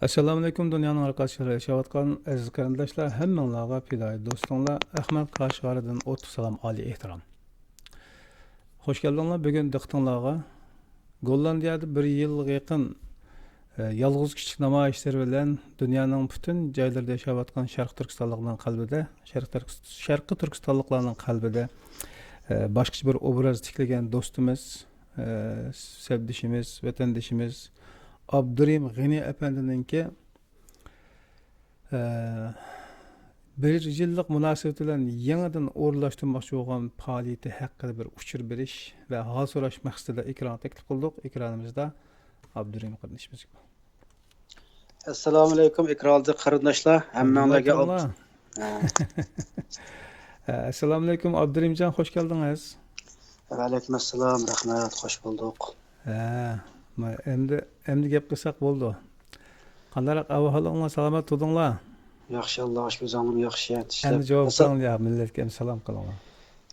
Assalomu alaykum dunyoning orqasida yashayotgan aziz qarindoshlar, hammanglarga fidoyi do'stinglar, Ahmad Qashqaridan o'tib salom, oliy ehtirom. Xo'sh keldinglar. Bugun diqqatinglarga Gollandiyada 1 yilga yaqin yolg'iz kichik namoyishlar bilan dunyoning butun joylarida yashayotgan Sharqi Turkistonliklarning qalbida boshqacha bir obraz tiklagan do'stimiz, sevdishimiz, vatandoshimiz Abdurim G'ani apandininki bir yillik munosabat bilan yangidan o'rlashtirmoqchi bo'lgan faoliyati haqida bir uchur berish va hol so'rash maqsadida ekran taklif qildik. Ekranimizda Abdurim qarindashimiz. Assalomu alaykum ikromli qarindoshlar, hammanglarga Assalomu alaykum Abdurimjon, xush keldingiz. Va alaykum assalom, rahmat, xush bulduk. Endi gap qilsak bo'ldi. Qanday ahvolinglar, salomat tudinglar? Yaxshi, Alloh o'zingizning yaxshi yetishdi. Endi javob qilinglar, millatga salom qilinglar.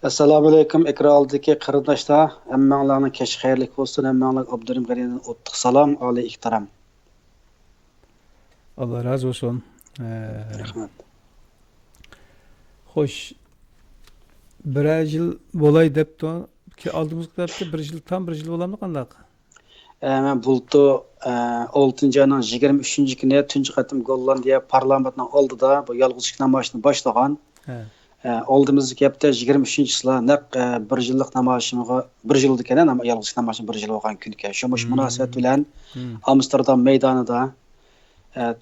Assalomu alaykum ikromli qarindoshlar, hammanglarning kech xayrli bo'lsin. Hammanglarga Abdurim G'anidan o'ttiq salom, oliy ehtirom. Allah razı olsun. Rahmat. Xo'sh, 1 yil bo'lay debdi ki oldimizga debdi 1 yil bo'lamdi qandaq? Men bultu 6 ayning 23-kuni tunji qatim Gollandiya parlamentining oldida bu yolg'izlik namoyishini boshlagan. Oldimizga hafta 23-yilda naq 1 yillik namoyishimga 1 yil ekan, yolg'izlik namoyishi 1 yil bo'lgan kunga. Shu munosabat bilan Amsterdam maydonida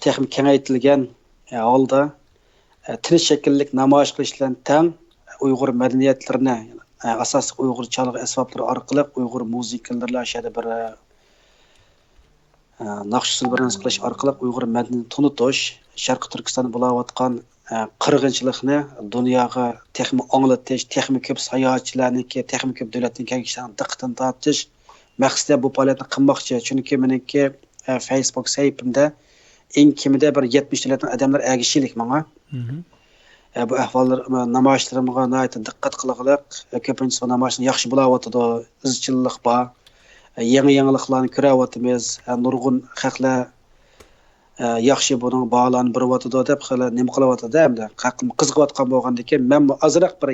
texnik kengaytirilgan holda tinch shakllik namoyish qilishdan tang Uyg'ur madaniyatlarini asosiy Uyg'ur chalg'i asboblari orqali Uyg'ur musiqalarla ashada bir naqshsul bilan qilish orqali Uyg'ur madaniyatini tunutish, Sharqi Turkistonda bo'layotgan qirg'inchilikni dunyoga texnik anglatish, texnik ko'p sayohatchilarniki, texnik ko'p davlatning kengayishini diqqatini tortish maqsadida bu faoliyatni qilmoqchi. Chunki meniki Facebook sahifamda eng kimida bir 70 davlatdan odamlar ergishilik menga. Bu ahvollar namoyishlarimga nihoyat diqqat qilg'iliq. Ko'pincha namoyishlar yaxshi bo'layotdi, izchillik bor. Yangiliklarni ko'ryapmiz. Nurg'un xalqlar yaxshi buning bog'lanib boryapti deb xala nima qilyapti hamda qiziqayotgan bo'lgandan keyin men ozroq bir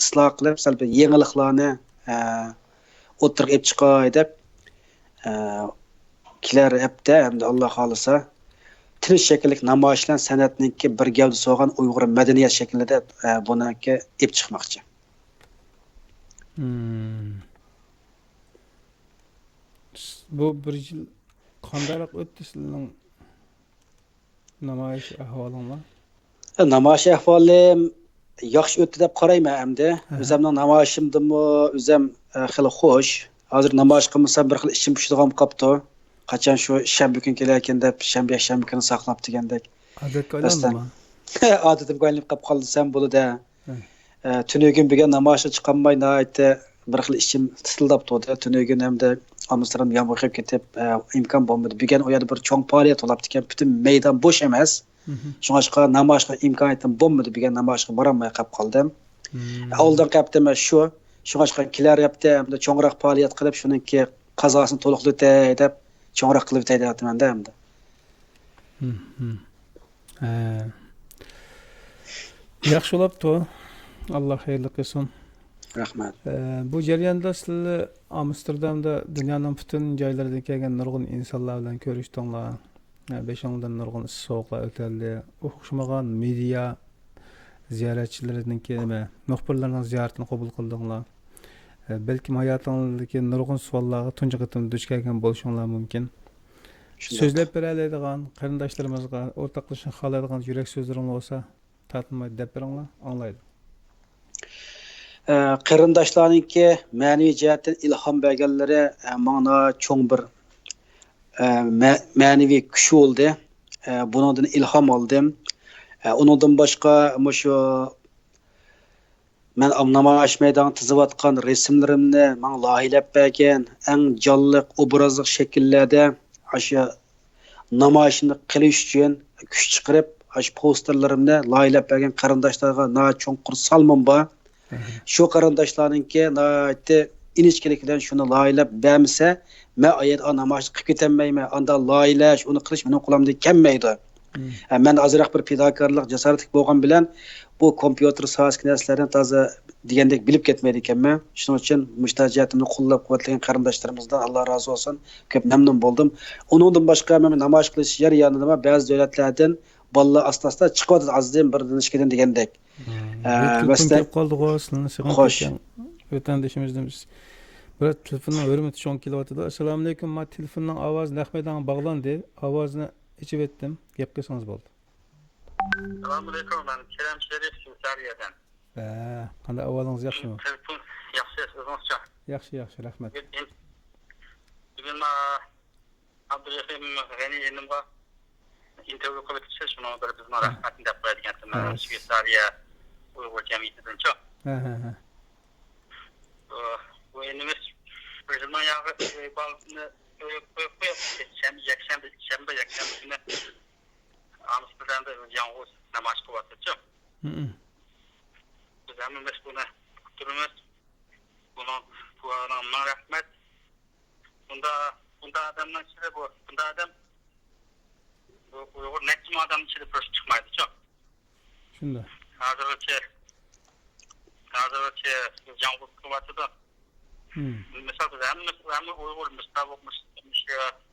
isloh qilib, sal bir yangiliklarni o'tirib olib chiqay deb kelar hafta hamda Alloh xolisa tinch shakllik namoyishlar san'atniki bir gavdasi bo'lgan Uyg'ur madaniyat shaklida buniki olib chiqmoqchi. Bu 1 yil qandayroq o'tdi sizning namoyish ahvolinglar? Namoyish ahvolim yaxshi o'tdi deb qarayman hamda. O'zimning namoyishimdimi o'zim xil xo'sh. Hozir namoyish qilmasam bir xil ishim pushtig'am qopti. Qachon shu shanba kun kelarkan deb shanba kuni saqlab degandek. Odatga aylandimi? Odatimga aylanib qoldi desam bo'ladi. Tunugin bugun namoyishga chiqolmay nihoyatda bir xil ishim titildab turdi. Tunugin hamda Amsterdam yomg'ir qilib ketib imkon bo'lmadi. Bugun u yerda bir cho'ng faoliyat bo'libdi ekan, butun maydon bo'sh emas. Shunga namoyishga imkoniyatim bo'lmadi. Bugun namoyishga borolmay qolib qoldim. Oldin qaptim shu. Shunga kelar yapti hamda cho'ngroq faoliyat qilib shuningki qazosini to'liqlatay deb cho'ngroq qilib aytayapman-da hamda. Yaxshi bo'libdi. Alloh xayrli qilsin. Rahmat. Bu jarayonda sizlar Amsterdamda dunyoning butun joylaridan kelgan nurg'un insonlar bilan ko'rishdinglar. Beshindan nurg'un so'qlar o'tdi. O'xshamagan media ziyoratchilarining kelma, muxbirlarning ziyoratini qabul qildinglar. Balki hayotingizdagi nurg'un savollarga tunji qatim duch kelgan bo'lishinglar mumkin. So'zlab beradigan qarindoshlarimizga o'rtoqlashishni xohlaydigan yurak so'zlaringiz bo'lsa, tatmay deb beringlar, anglaydi. Qarindoshlarningki ma'naviy jihatdan ilhom berganlari menga cho'ng bir ma'naviy kuch bo'ldi. Bundan ilhom oldim. Undan boshqa shu men namoyish maydonida chizayotgan rasmlarimni men loyihalab bergan eng jonliq obrazli shakllarda o'sha namoyishni qilish uchun kuch chiqarib, o'sha posterlarimni loyihalab bergan qarindoshlarga cho'nqur salmon bor. Shu qarindoshlarningki nihoyatda inişkilikden şunu layilab bəmsə, mən ayet namoyish qilib ketolmayman, anda layilash, uni qilish mening qo'limda kelmaydi. Men azroq bir fidokorlik, jasoratlik bo'lgan bilan bu kompyuter sohasidagi narsalarni toza degandek bilib ketmaydi ekanman. Shuning uchun mushtajiyatimni qo'llab-quvvatlagan qarindoshlarimizdan Alloh rozi bo'lsin, ko'p mamnun bo'ldim. Uningdan boshqa men namoyish qilish jarayonida ba'zi davlatlardan bolalar asta-asta chiqadi azdan birdan ishkidan degandek. Mesela qoldi qo'sini sig'in vatandaşımızdan biz bir telefonun hürmeti 10 kilovatda. Assalomu alaykum, men telefonning ovozi naqmaydan bog'landi. Ovozni ichib etdim. Gap qilsangiz bo'ldi. Assalomu alaykum, men Kerem Sherif Sariyadan. Qanday ahvolingiz yaxshimi? Telefon yaxshi, o'zingizcha. Yaxshi, rahmat. Bugun men Abdurahim G'ani yenimga intervyu qilib chiqish, shuni bir bizning rahmatni deb qo'yadigan Shveysariya Uyg'ur jamiyatidan-chi. Bu enimiz bizning yağı balını yakshanba kuni Amsterdamda yolg'iz namoyish qilyapti-chi. Biz hammamiz buni kuttiramiz. Buna rahmat. Bunda adamlar ichida bunda adam bu Uyg'ur necha odam ichida prosta chiqmaydi-chi. Shunda. Hozircha yolg'iz qilyapti-da. Mesela biz hem Uygur müstabık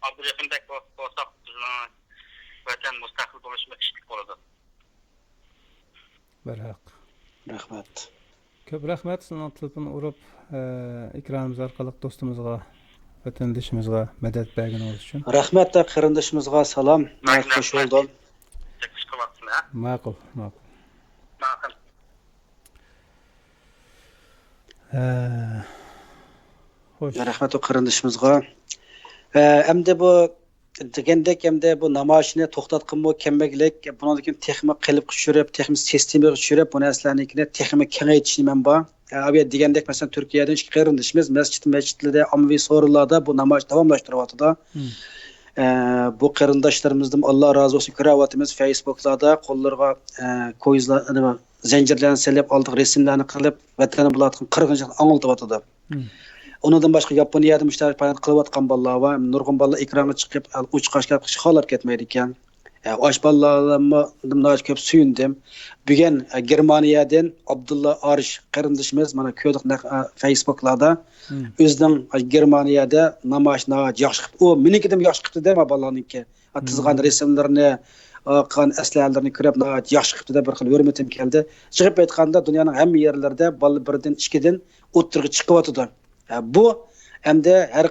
Abdurrahim'deki olsak vatan müstakil oluşmak işlik oldu. Berhaq. Rahmat. Ko'p rahmat sizning telefon urib ekranimiz orqali do'stimizga, vatandoshimizga madad berganingiz uchun. Rahmat da qarindishimizga salom. Xush bo'ldim. Ma'qul. Xo'sh. Rahmat qarindishimizga. Endi bu degandek endi bu namoyishni to'xtatqanmi kelmaglik, bundan keyin texnik qilib tushirib, texnik sistemaga tushirib, bu narsalarni texnik kengaytishni men bor. Abi degandek masalan Turkiyadan ikki qarindishimiz masjidlarda, ommaviy so'rinlarda bu namoyish davomlashtiryapti-da. Bu qarindoshlarimizdan Alloh rozi bo'lsin, ko'ryapmiz Facebooklarda qo'llariga ko'yizlar zanjirlarni selib oldiq, rasmlarni qilib, vatani bulatgan qirg'inchilik anglatyapti-da. Ondan başqa Yaponiyada müştərik payant qılıbatqan bolalar var. Nurgun bolalar ekrana çıxıb uç qaşqab xalab ketməydi ekan. Oş bolalarımı nəhayət köp suyundim. Bugün Germaniyadan Abdullah Arish qarindishimiz mana ko'rdik Facebooklarda o'zining Germaniyada namoyishni yaxshi qilib, o menikidan yaxshi qildi dema bolalarniki. Tizgan rasmlarini, qan aslalarini ko'rib yaxshi qildi deb bir xil hurmatim keldi. Chiqib aytganda dunyoning hamma yerlarida bolalar birdan ikkidan o'ttirga chiqyapti. Bu hamda her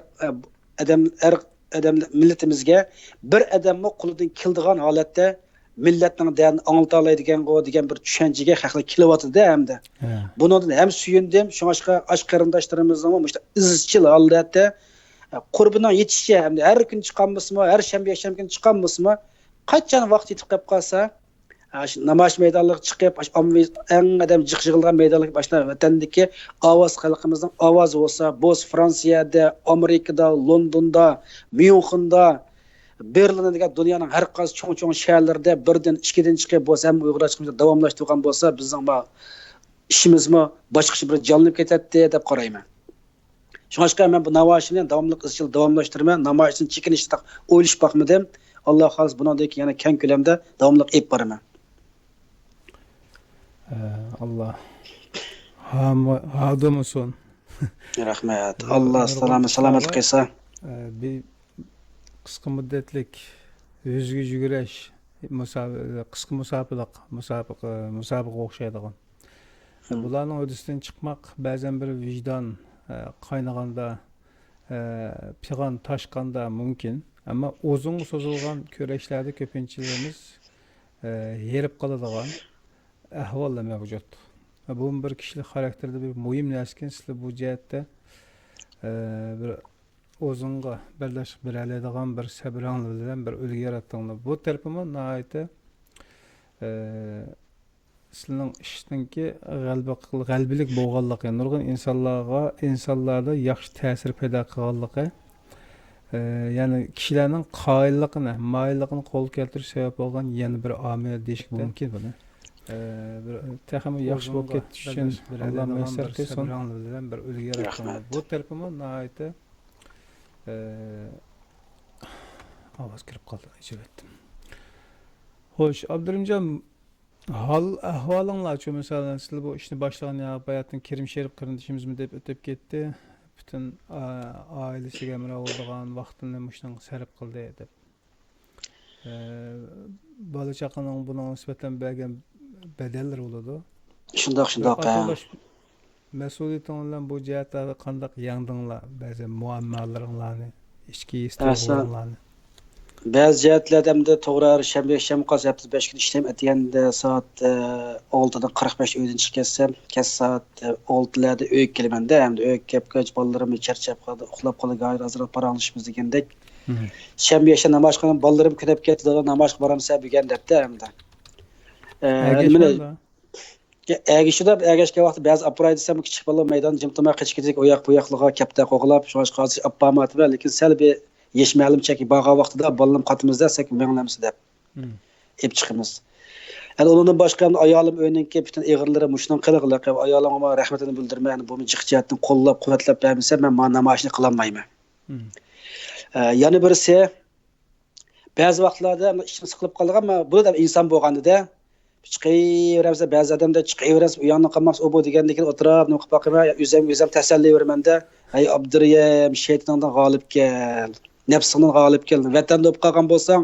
adam milletimizga bir adamni qo'lidan keldigan holatda millatning değerini anglata oladigan degan bir tushunchaga haqli kelyapti-da hamda. Bundan ham suyundim. Shunga ash qarindoshlarimizning bu izchil holatda qurbining yetishiga hamda har kun chiqamizmi, har shanba kuni chiqamizmi, qachon vaqt yetib qolib qolsa, namoyish maydonlariga chiqib, eng adam jiq-jiqilgan maydonlarga boshlab vatandagi ovoz xalqimizning ovozi bo'lsa, bo'z Fransiyada, Amerikada, Londonda, Myunxenda, Berlinda degan dunyoning har qaysi cho'ng-cho'ng shaharlarida birdan ikkidan chiqib bo'lsa, ham uyg'urchiligimizni davomlashtirgan bo'lsa, bizning ishimizmi boshqacha bir jonlanib ketadi deb qarayman. Shunga men bu namoyishni davomli izchil davomlashtiraman, namoyishni chekinishda o'ylash baxmidim. Alloh xolis bundan keyin yana keng ko'lamda davomli olib boraman. Allah hadım olsun. Rahmat. Allah salomat qilsa. Bir qisqa muddatlik yuzga yugurish, qisqa musobaqa o'xshaydigan. Bularning o'disidan chiqmoq ba'zan bir vijdon qaynaganda, pig'on toshganda mumkin. Ama uzun sozulgan kurashlarda ko'pinchiligimiz yerib qoladigan ahvollar mavjud. Bu bir kishilik xarakterda bir muhim narsa, sizlar bu jihatda bir o'zingga birlashib beradigan bir sabranglar bilan bir ulgu yaratdinglar. Bu tarafima nihoyatda sizlarning ishdagi g'albilik bo'lganligi, nurg'un insonlarda yaxshi ta'sir paydo qilganligi, yani kişilerin mayilligini qo'l keltirish sabab bo'lgan yana bir omil deyish mumkin buni. bir texmi yaxshi bo'lib ketish uchun Alloh maysar qilsin. Bir ilgari Rahmat. bu telefon nihoyatda ovoz kirib qoldi. Ichibatdim. Xo'sh, Abdurimjon, hal ahvolinglar-chi, masalan, sizlar bu ishni boshlagan ya bayatning Kerim Sherif qarindishimizmi deb o'tib ketdi. Bütün ailesiga bo'lgan vaqtini mushunga sarf qildi deb. Bola chaqaning buni nisbatan bergan badallari bo'ladi. Shundoq. Mas'uliyating bilan bu jihatda qanday yangdinglar? Ba'zi muammolaringlarni, ichki istiqbollarni. Ba'zi jihatlarda hamda to'g'ri shanba qolsa 5 kun ishlayman atganda soat 6dan 45 uydan chiqib ketsam, soat 6larda uyga kelaman-da, hamda uyga kelgach bolalarim charchab qoldi, uxlab qoldi, g'ayr hazır paranglashmiz degandek. Shanba namoz qilgan bolalarim kunab ketdi, namoz boramsa degan debdi hamda. Ergashgan vaqt ba'zi apparay desam kichik bola maydon jimtama qichkidik oyoq bu yoqlarga kapta qo'g'lab, shosh qozish appamat va lekin salbiy yeş ma'lum cheki bağa vaqtida bolalarım qatimizda sak menglamsi deb. Ep chiqimiz. Yani onun başqa ayolim o'yninki bütün eg'irlari mushundan qilg'ilaq, ayolimga rahmatini bildirman, bu jihatdan qo'llab quvvatlab bermasa men mana namoyishni qilolmayman. Yana birisi ba'zi vaqtlarda ishim siqilib qolgan, ammo bu da inson bo'lganda chiqaveramiz, ba'zi odamda chiqaveramiz, u yoqni qilmas, u bu degandan o'tirib, nima qilib boqaman, o'zim tasalli beraman-da, ay Abduriyam, shaytondan g'olib kel. Nefsinden galip geldin. Vatanda o'p qolgan bo'lsang,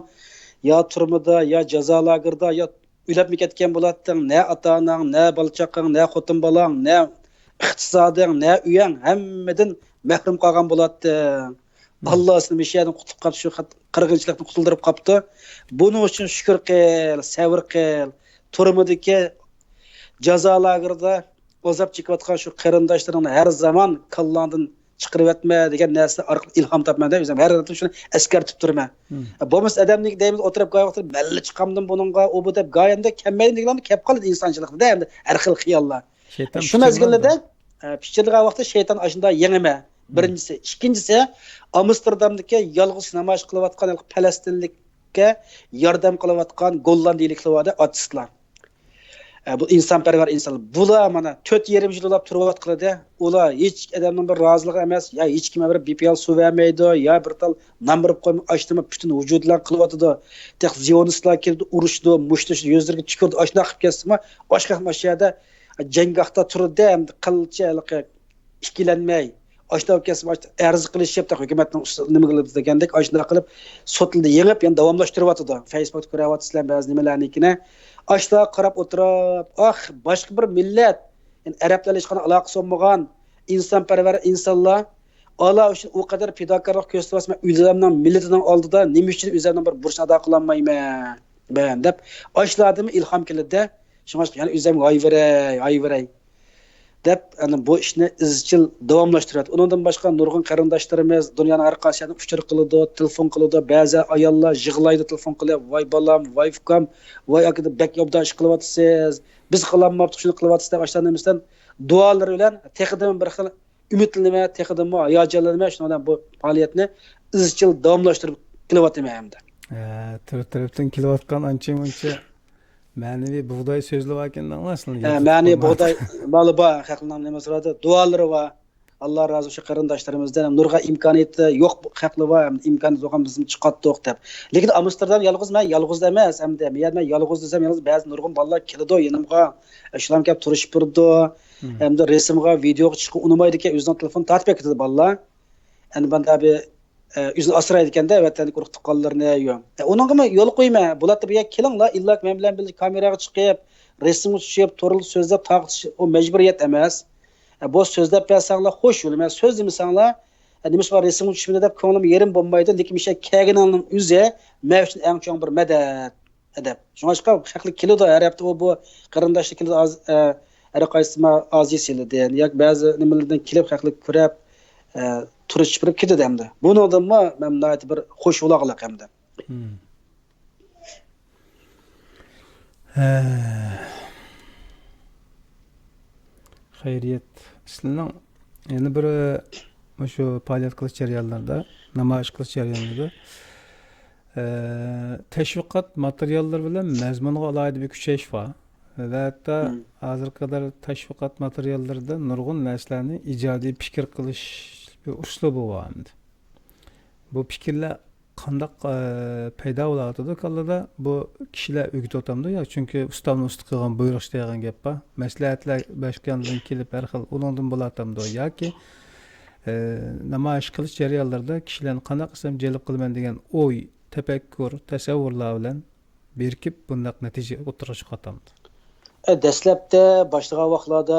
ya turmada, ya jazo lagerda, ya uylab ketgan bo'lading, ne ata-onang, ne balchaqang, ne xotin bolang, ne iqtisoding, ne uyang hammadan mahrum qolgan bo'lading. Alloh seni mishiyadan qutib qolib shu qirg'inchilikdan qutuldirib qopti. Buning uchun shukr qil, sabr qil. Turmadagi jazo lagerda o'zab chekayotgan shu qarindoshlaringni har zaman kallandan chiqirib etme degan narsa orqali ilhom topmanda o'zim har doim shuni eskartib turman. Bo'lmas odamning deymiz o'tirib qo'yib malli chiqamdim buningga u bu deb goyamda kelmaydi deganlar kelib qoladi insonchilikda endi har xil xiyollar. Shu mezgilda pichirgan vaqtda shayton ashunda yengima. Birinchisi, ikkinchisi Amsterdamdagi yolg'iz namoyish qilayotgan Falastinlikka yordam qilayotgan gollandiyliklar artistlar. Bu insonparvar insonlar. Bular mana 4,5 yil bo'lib turib ular hech odamning bir roziligi emas, ya hech kim bir BPL suv vermaydi, ya bir tal namrib qo'yib açtırma bütün vücudlar qilyotdi. Tek zionistlar keldi, urushdi, mushtish yuzlarga chiqirdi, ashna qilib kesdimi, boshqa mashiyada janggohda turdi, hamda qilchalik ikkilanmay, ashna kesib arz qilishibdi hukumatning nima qilib degandek ashna qilib sotildi, yengib, yana davomlashtiryapti. Facebookda ko'ryapsizlar ba'zi nimalarnikini. Ashta qarab o'tirib, boshqa bir millat, yani arablarga hech qanday aloqasi bo'lmagan insonparvar insonlar Alloh uchun o qadar fidokorlik ko'rsatsa, o'zlarimning millatining oldida nima uchun o'zlarimning bir burchni ado qila olmayman, ben deb ashladimi ilhom keldi. Shunga yani o'zim ayveray deb ana bu ishni izchil davomlashtiradi. Undan boshqa nurg'un qarindoshlarimiz dunyoning har qaysidan uchur qiladi, telefon qiladi, ba'zi ayollar yig'laydi, telefon qilib, voy bolam, voy ukam, voy akada bek yobdash qilyapsiz, biz qilamaptik, shuni qilyapsiz deb ashlanimizdan duolar bilan teqidim bir xil umidlanma, teqidim hayajonlanma, shundan bu faoliyatni izchil davomlashtirib qilyapman hamda. Tarafdan kelayotgan ancha-muncha ma'naviy bug'doy so'zlar ekandan aslında. Ma'naviy bug'doy moli bor, haqlining nima so'radi, duolari va Alloh razı olsun qarindoshlarimizdan nurga imkoniyati yo'q, haqli va imkoniyat yo'q, biz chiqatdik deb. Lekin Amsterdam yolg'iz emas, hamda men yolg'iz desam, yolg'iz ba'zi nurg'un bolalar keladi yanimga, shular kelib turishib turdi, hamda rasmga, videoga chiqib unmaydi ekan, o'zining telefon tortib ketadi bolalar. Endi banda abi o'zini asraydi ekanda, vatani quruq tuqqanlarni yo'q. Uningga yo'l qo'yma, bular bu yerga kelinglar, illa men bilan birga kameraga chiqib, rasmga tushib, to'g'ri so'zlab taqtish o majburiyat emas. Bu so'zlab bersanglar xo'sh yo'l, men so'z demasanglar, nima var rasmga tushibdi deb ko'nglim yerim bo'lmaydi, lekin misha kelganingning o'zi men uchun eng chong bir madad deb. Shunga haqli keladi, har hafta bu qarindoshlik keladi, har qaysi aziziladi, yoki ba'zi nimalardan kelib haqli ko'rib turishib turib ketadi hamda. Buni odamma men nayt bir xo'sh uloqliq hamda. Xayriyat. Sizlarning yana bir shu faoliyat qilish jarayonlarida, namoyish qilish jarayonlarida tashviqot materiallar bilan mazmunga alohida bir kuchayish bor. va hatto hozirga qadar tashviqot materiallarida nurg'un narsalarni ijodiy fikr qilish bir uslubi bor. Bu fikrlar qandaq paydo bo'layotdi kallada bu kishilar o'g'it o'tamdi yo chunki ustamni usti qilgan buyruq degan gap bor. Maslahatlar boshqandan kelib har xil ulardan bo'latamdi yoki namoyish qilish jarayonlarida kishilarni qanday qilsam jalb qilaman degan o'y, tafakkur, tasavvurlar bilan berkib bundaq natija o'tirish qatamdi. Dastlabda boshlagan vaqtlarda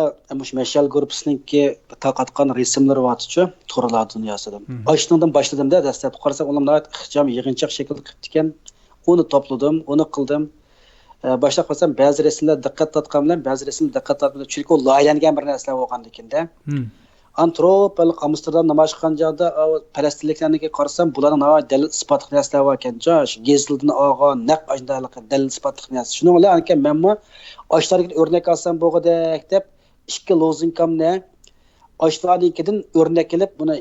mashal guruhininki taqatgan rasmlari bor-ku, to'g'rilar dunyosida. Ashundan boshladim-da, dastlab qarasam ular ixcham yig'inchoq shaklda qilib ekan, uni to'pladim, uni qildim. Boshlab qarasam ba'zi rasmlar diqqat tortgan bilan, ba'zi rasmlar diqqat tortmadi, chunki u loyihalangan bir narsalar bo'lganligida. Antropolog Amsterdam namoyish qilgan joyda falastinliklarniki qarasam, bularning dalil isbot narsalar bor ekan. Gezildan olgan naq ajdalik dalil isbot narsa. Shuning bilan ekan menmi Ashlarga o'rnak olsam bo'g'idek deb ikki lozunkamni Ashlarnikidan o'rnak olib buni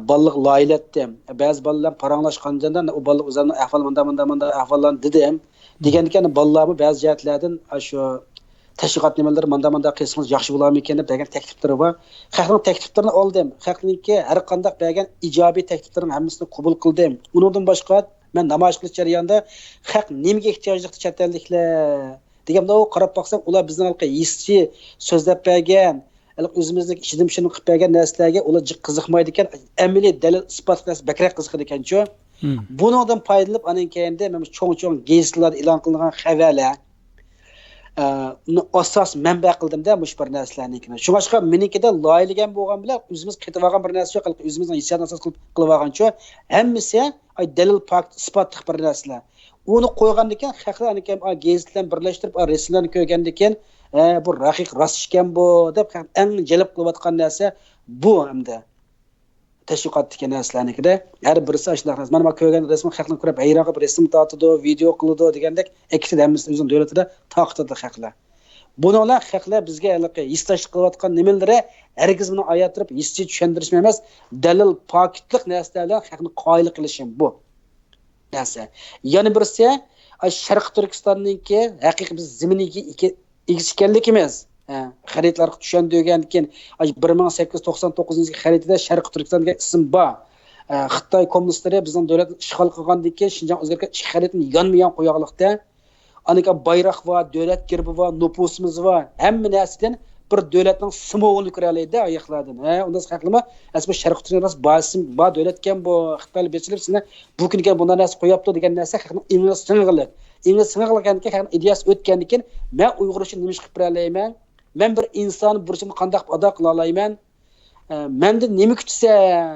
balliq loyihatdim. Ba'zi bolalar paranglashganda u balliq o'zlarining ahvol menda ahvollarni dedim. Degandan bolalarni ba'zi jihatlardan shu tashviqot nimalar menda qilsangiz yaxshi bo'larmikan deb degan takliflari bor. Xalqning takliflarini oldim. Xalqningki har qanday bergan ijobiy takliflarning hammasini qabul qildim. Undan boshqa men namoyish qilish jarayonida xalq nimaga ehtiyojli chet elliklar deganda u qarab baqsam ular bizning xalqqa yeschi so'zlab bergan, o'zimizning ishidim shuni qilib bergan narsalarga ular qiziqmaydi ekan, amaliy dalil isbotlash bakrak qiziqadi ekan-ku. Bundan foydalanib anan keyinda men cho'ng gazetlarda e'lon qilingan xabarlar asos manba qildimda mush bir narsalarnikini. Shu boshqa menikida loyilagan bo'lgan bilan o'zimiz qetib olgan bir narsa yo'q, o'zimizning hissiyotni asos qilib olgancha hammasi dalil fakt isbot bir narsalar. Uni qo'ygandan keyin xalqlarni ham gazetlarni birlashtirib rasmlarni ko'rgandan keyin bu raqiq rost ekan bu deb eng jalb qilayotgan narsa bu hamda tashviqotdagi narsalarnikida har birisi shunaqa mana ko'rgan rasmni xalqlar ko'rib hayron qolib rasm tortadi, video qiladi degandek ikkita hammasi o'zining davlatida taqtidi xalqlar. Bunolar xalqlar bizga hislashib qilayotgan nimalari hargiz buni oyattirib hissi tushuntirishim emas, dalil pokitlik narsalardan xalqni qoyil qilishim bu. Narsa. Yana birisi Sharq Turkistonninki haqiqiy biz ziminiga egish xaritlarga tushundirgan keyin 1899 xaritida Sharq Turkistonga ism bor. Xitoy kommunistlari bizning davlatni ishg'ol qilgandan keyin Shinjong o'zgargan ikki xaritani yonma-yon qo'yganlikda anika bayroq va davlat gerbi va nupusimiz va hamma narsadan bir davlatning simvolini ko'ra oladi oyoqlardan. Undan haqlimi? Asli Sharq Turkiston basim ba davlatgan bu Xitoy bechilar sizga bu kunga bunday narsa qo'yapti degan narsa haqni ingliz sing'ilib. Ingliz sing'ilgandan keyin ideyasi o'tgandan keyin men Uyg'ur uchun nima qilib beralayman? Men bir inson burchini qanday ado qila olayman? Menda nima kutsa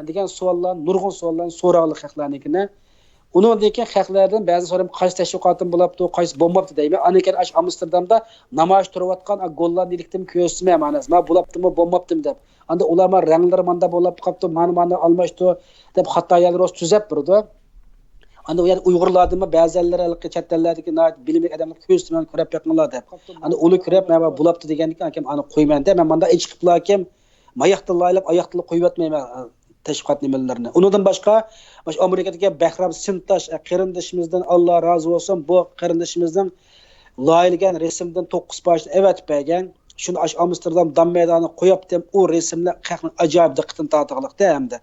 degan savollar, nurg'un savollarni so'raqli xalqlarnikini. Undan keyin xalqlardan ba'zi so'ram qaysi tashviqotim bo'libdi, qaysi bo'lmabdi deyman. Anikan Amsterdamda namoyish turayotgan gollar delikdim ko'rsatmay ma'nosi. Men bo'libdimi, bo'lmabdimi deb. Anda ular men ranglari menda bo'lib qopti, ma'ni almashdi deb xatolar rost tuzab turdi. Anda u yer Uyg'urlarni ba'zanlar chet ellardagi bilimli odamlar ko'rsatmay ko'rib yaqinlar deb. Anda uni ko'rib men bo'libdi degandan keyin ani qo'ymanda men menda ish qilib kim mayaqtilla aylab oyoqtilla qo'yib yotmayman tashviqot nimalarni. Undan boshqa Amerikadagi Bahram Sintosh qarindishimizdan Alloh rozi bo'lsin, bu qarindishimizdan loyilagan rasmdan 9% evet bergan. Shuni Amsterdam dam maydoni qo'yibdim. U rasmlar xalqning ajoyib diqqatini tortganlikda hamda.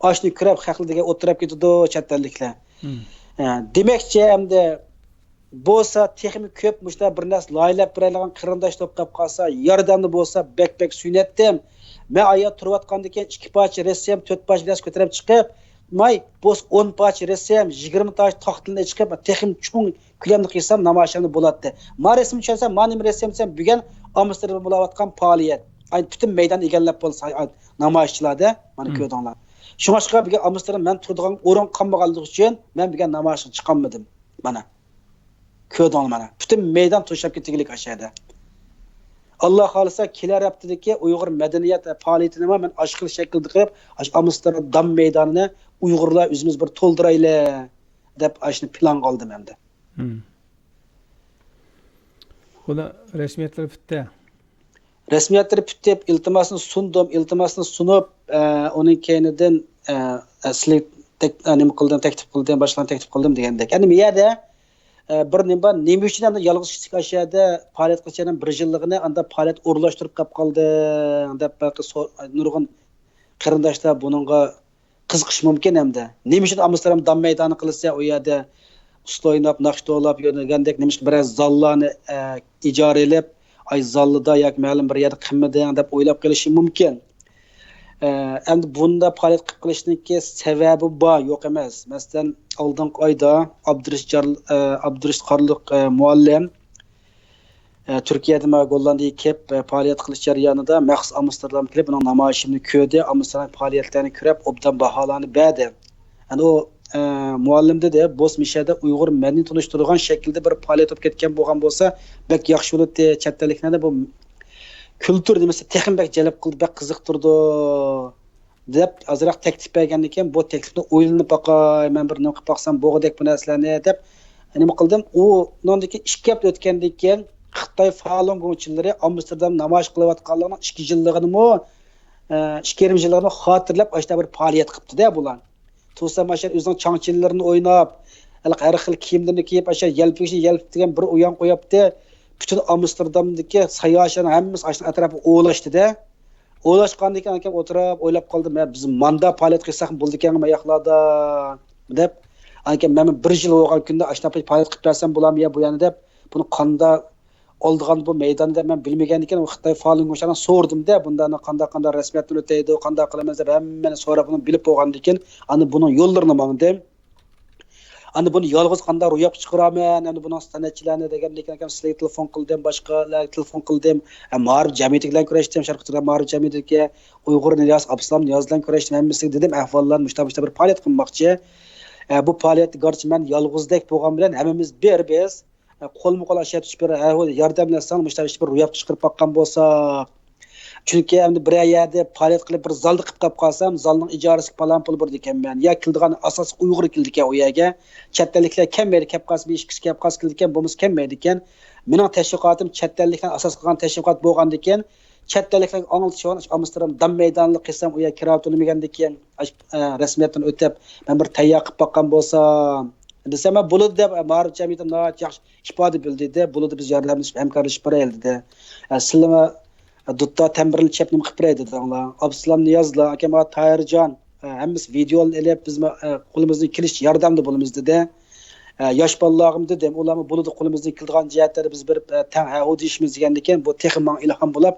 Ashni kirib xalqlarga o'tirib ketdi chattalliklar. Demakchi hamda bo'lsa texnik ko'p mushlar bir narsa loyilab beradigan qarindosh to'plab qolsa, yordamni bo'lsa bek suynatdim. Men ayot turayotgandan keyin 2 parcha rasm, 4 parcha rasm ko'tarib chiqib, may bo's 10 parcha rasm, 20 parcha taxtilni chiqib, texnik cho'ng ko'lamni qilsam namoyishni bo'ladi. Men rasm tushsam, men rasmsam bugun Amsterdamda bo'layotgan faoliyat. Ay butun maydon egallab bo'lsa namoyishchilarda mana ko'rdinglar. Shunga bugun Amsterdam men turadigan o'rin qolmaganligi uchun men bugun namoyishga chiqolmadim. Mana ko'rdinglar mana. Butun maydon to'shab ketganlik aşağıda. Allah xolisa kelar haftadagi Uyg'ur madaniyat faoliyatini men oshkil shaklda qilib, Amsterdam maydonini Uyg'urlar o'zimiz bir to'ldiraylik deb ashni plan qildim endi. Buni rasmiyatlar bitdi. Rasmiyatlar bitib, iltimosni sundim, iltimosni sunib, uning keyinidan asli nima qildim, taklif qildim, boshqani taklif qildim degandek. Endi bu yerda bir nima uchun endi yolg'iz kichik ashyoda faoliyat qilishdan bir yilligini anda faoliyat o'rlashtirib qolib qoldi deb balki nurg'un qarindoshlar buningga qiziqish mumkin hamda nima uchun Amsterdam dam maydoni qilsa u yerda usta o'ynab naqsh to'lab yurgandek nima biroz zallarni ijara ay zallida yoki ma'lum bir yerda qimmadan deb o'ylab qilishi mumkin. Endi bunda faoliyat qilishniki sababi bor, yo'q emas. Masalan, oldingi oyda Abdurish Qarliq muallim Turkiyada Gollandiyaga kelib faoliyat qilish jarayonida maxsus Amsterdam kelib uning namoyishini ko'rdi, Amsterdam faoliyatlarini ko'rib, obdan baholani berdi. Endi u muallim dedi, Bosmishada Uyg'ur madaniy tunishtirgan shaklda bir faoliyat olib ketgan bo'lgan bo'lsa, bak yaxshi bo'ladi, chet elliklarda bu kultur demasa texnik bak jalb qildi, bak qiziqtirdi deb azroq taklif bergan ekan. Bu taklifni o'ylanib boqay, men bir nima qilib boqsam bo'g'idek bu narsalarni deb nima qildim. U nondagi 2 hafta o'tgandan keyin Xitoy faoliyatchilari Amsterdam namoyish qilayotganlarning 2 yilligini 2,5 yilligini xotirlab ashta bir faoliyat qilibdi-da bular. To'sam ashar o'zining changchillarini o'ynab, har xil kiyimlarni kiyib ashar yelp degan bir o'yan qo'yibdi. Bütün Amsterdamdaki sayohatchilarning hammasi ashna atrofga o'lashdi-da. O'lashgandan keyin o'tirib o'ylab qoldim, biz manda faoliyat qilsak bo'ldi ekan bu yoqlarda deb. Men 1 yil bo'lgan kunda ashna faoliyat qilib bersam bo'larmi bu yana deb buni qanda oldigan bu maydonda men bilmagan ekan Xitoy faoliyatchilardan so'rdim-da, bundan qanday rasmiyatni o'taydi, qanday qilamiz deb hammani so'rab buni bilib bo'lgandan keyin ani buning yo'llarini mangdim. Ani buni yolg'iz qanday ro'yab chiqaraman, endi buning san'atchilarni degandan keyin sizlarga telefon qildim, boshqalarga telefon qildim. Ma'rif jamiyati bilan kurashdim, Sharqi ma'rif jamiyatiga Uyg'ur Niyaz Abdussalom Niyaz bilan kurashdim, hammasiga dedim, ahvollarni mushtabishda bir faoliyat qilmoqchi. Bu faoliyatni garchi men yolg'izdek bo'lgan bilan hammamiz biz qo'lma-qo'l ashab tushib yordamlasang mushtabishda bir ro'yab chiqarib boqqan bo'lsa, chunki endi bir yerda faoliyat qilib bir zalda qilib qolsam, zalning ijorasiga falan pul berdi ekanman. Ya kildigan asos Uyg'ur kildi ekan u yerga. Chetdaliklar kelmaydi, kelib qolsa 5 kishi kelib qolsa kildi ekan, bo'lmasa kelmaydi ekan. Mening tashviqotim chetdalikdan asos qilgan tashviqot bo'lgandan keyin chetdaliklarga anglatish Amsterdam dam maydonini qilsam u yer kira to'lamagandan keyin rasmiyatdan o'tib men bir tayyor qilib boqqan bo'lsam desam bo'ladi deb ma'rif jamiyatim yaxshi ifoda bildi-da, bo'ladi biz yordamlashib hamkorlashib boraylik-da. Sizlar Dutta Tembril chep nima qilib beradi dedinglar. Abdussalom Niyozlar, akam Tayirjon, hammamiz videoni elib biz qo'limizdan kelish yordamda bo'lamiz dedi. Yosh bolalarım dedim, ularni bo'ladi qo'limizdan kelgan jihatlarda biz bir tang o deyishimiz degandan keyin bu texnik men ilhom bo'lib,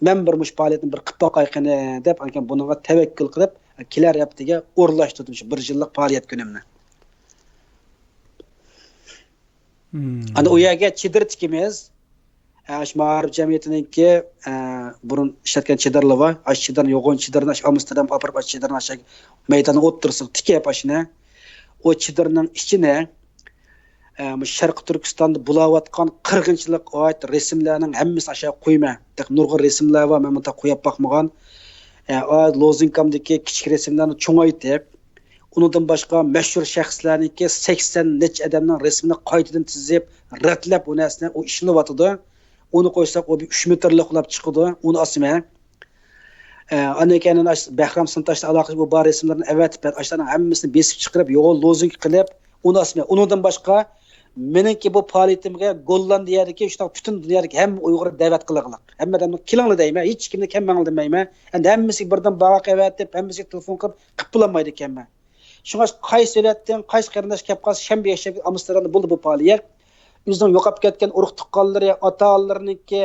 men bir mush faoliyatni bir qilib boqayqini deb akam bunga tavakkul qilib, kelar haftaga o'rlashtirdim shu 1 yillik faoliyat kunimni. Ana u yerga chidir tikimiz Ma'rif jamiyatiniki burun ishlatgan chidarlar bor. Chidarni yo'g'on chidarni Amsterdam olib chidarni maydonga o'ttirsak tikib ashina. O chidarning ichine Sharqi Turkistonda bulayotgan qirg'inchilik oid rasmlarning hammasi aşağı qo'yma. Nurg'un rasmlar bor, men bunda qo'yib boqmagan. Lozinkamdagi kichik rasmlarni cho'ngaytib, undan boshqa mashhur shaxslarniki 80 nech odamning rasmini qaytadan tizib, ratlab u narsani o ishni yotadi. Onu qo'ysak o bir 3 metrlik qilib chiqadi. Uni asma. Anakaning Bahram Sintoshda aloqasi bu bar rasmlarni avatib, ashlarning hammasini besib chiqarib, yo'l lozing qilib, uni asma. Undan boshqa meniki bu faoliyatimga Gollandiyadagi shu butun dunyodagi hamma Uyg'ur da'vat qilganlar. Hammadan kelinglar deyman, hech kimni kelmanglar demayman. Endi hammasi birdan baqa avatib, hammasiga telefon qilib bulmaydi ekanman. Shunga qaysi davlatdan, qaysi qarindosh kelib qolsa, shanba yashab Amsterdamda bo'ldi bu faoliyat. Bizning yo'qolib ketgan urug' tuqqanlari, ota-onalarniki,